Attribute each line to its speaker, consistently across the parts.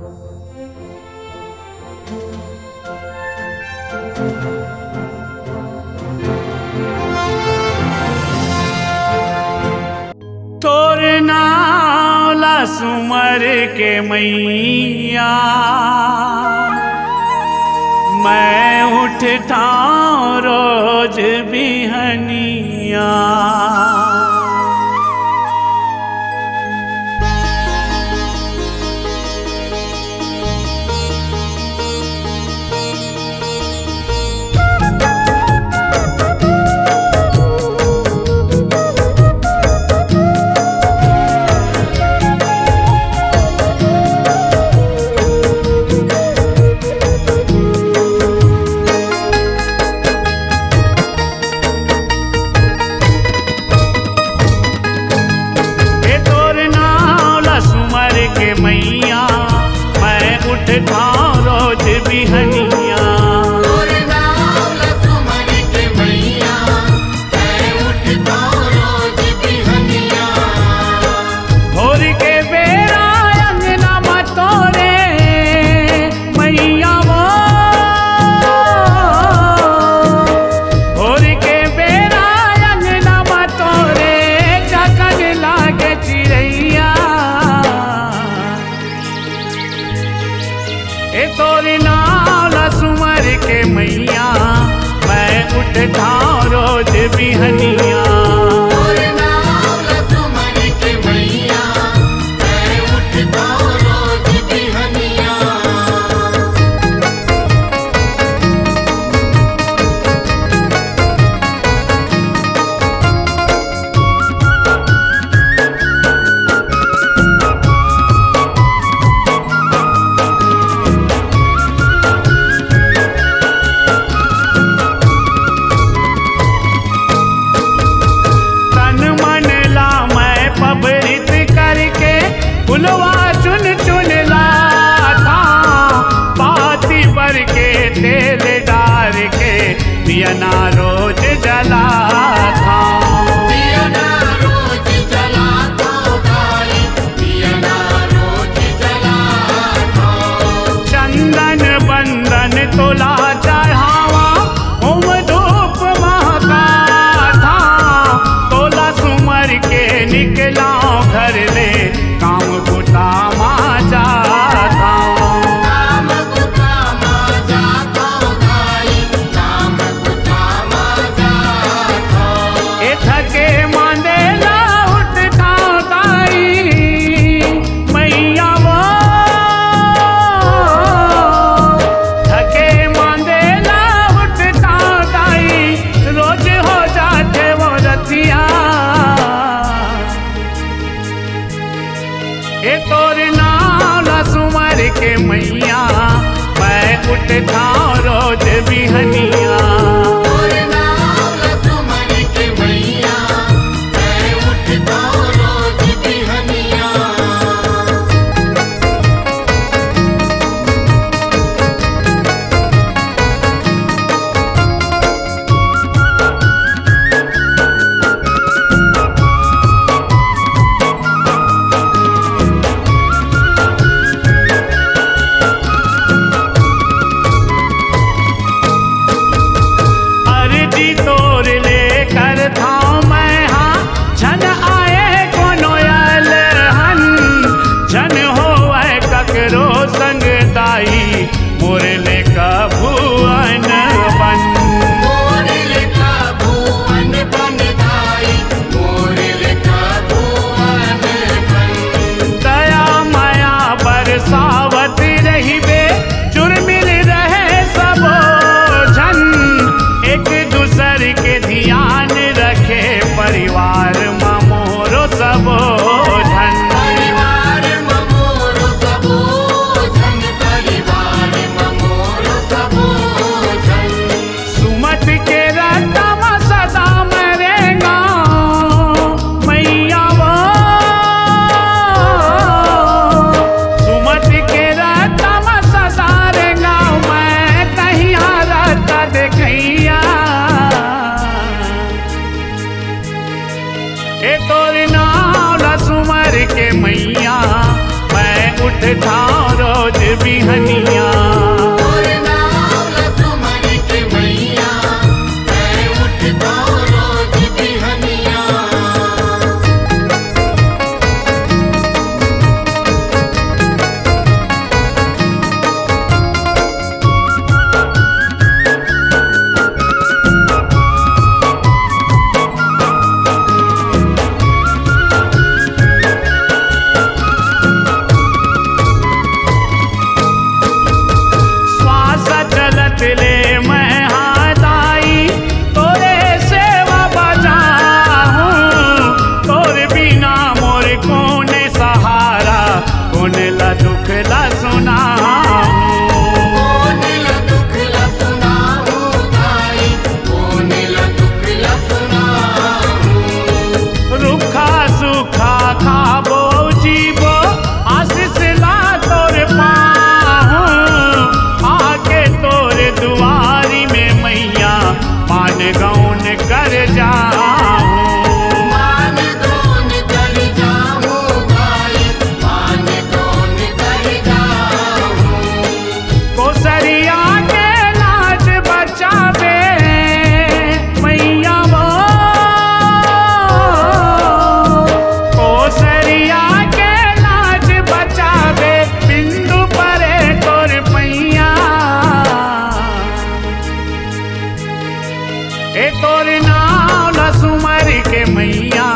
Speaker 1: तोर नाला सुमर के मैया मैं उठता रोज बिहनिया। मैया मैं उठता रोज बिहनिया।
Speaker 2: तोर नाल सुमर के मैया मैं उठता रोज बिहनिया।
Speaker 1: भोर के बेरा अंगना में तोरे मैया वो, भोर के बेरा अंगना में तोरे जगन लागे चिड़ैया। ए तोरी नाला सुमर के मैया मैं उठता रोज बिहनिया।
Speaker 2: तोर नाल सुमर के मैया मैं उठता रोज बिहनिया।
Speaker 1: फुलवा चुन चुन लाता पाती पर के तेल डार के दियना रोज जलाता।
Speaker 2: दियना रोज जलाता गाई, दियना रोज जलाता।
Speaker 1: चंदन बंदन तोला चढ़ावा होम धूप महका था। तोला सुमर के निकला घर ले काम बुता माजा था।
Speaker 2: काम बुता माजा था गाई, काम बुता माजा था।
Speaker 1: ए थके मांदेला उठता गाई मैया वो, थके मांदेला उठता गाई रोज हो जाते वो रतिया। ए तोर नाला सुमर के मैया मैं उठता रोज बिहनिया।
Speaker 2: तोर नाल सुमर के मैया मैं उठता रोज बिहनिया।
Speaker 1: ए तोर नाला सुमर के मैया मैं उठता रोज बिहनिया।
Speaker 2: और नाम लसुमर के मैया मैं उठता रोज बिहनिया।
Speaker 1: श्वास चलत ले मैं हाथ आई, तोरे सेवा बजाऊं। तोर बिना मोर कौन सहारा, कौन ला दुख ला सुनाऊं।
Speaker 2: कौन ला दुख ला सुनाऊं भाई, कौन ला दुख ला सुनाऊं।
Speaker 1: रुखा सुखा खाबो जीवो, आशीष ला तोर पाऊं। आके तोर दुआरी में मैया मान गौन कर जाऊं।
Speaker 2: मान गौन कर जाऊं भाई, मान गौन कर जाऊं।
Speaker 1: कोसरिया के लाज बचावे मैया वो। कोसरिया के लाज बचावे, बिंदु परे तोर पैया। ए तोर नाम लसुमर के मैया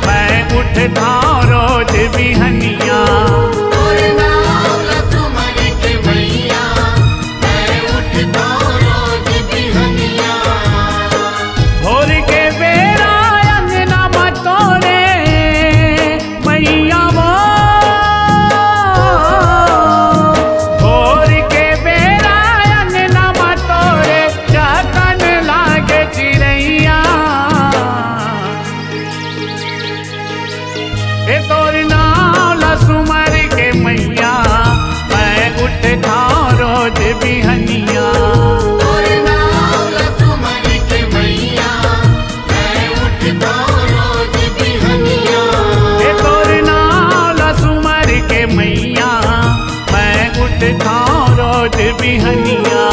Speaker 1: मैं उठता रोज बिहनिया।
Speaker 2: और नाम लसुमर के मैया मैं उठता रोज बिहनिया।
Speaker 1: भोर के बेरा अंगना मतोरे मैया वो। भोर के बेरा अंगना मतोरे, जतन लागे चिड़ैया। ए तोर नाम लसुमर के मैया मैं उठता रोज बिहनिया।
Speaker 2: और नाम लसुमर के मैया मैं उठता रोज बिहनिया।
Speaker 1: ए तोर नाम लसुमर के मैया मैं उठता रोज बिहनिया।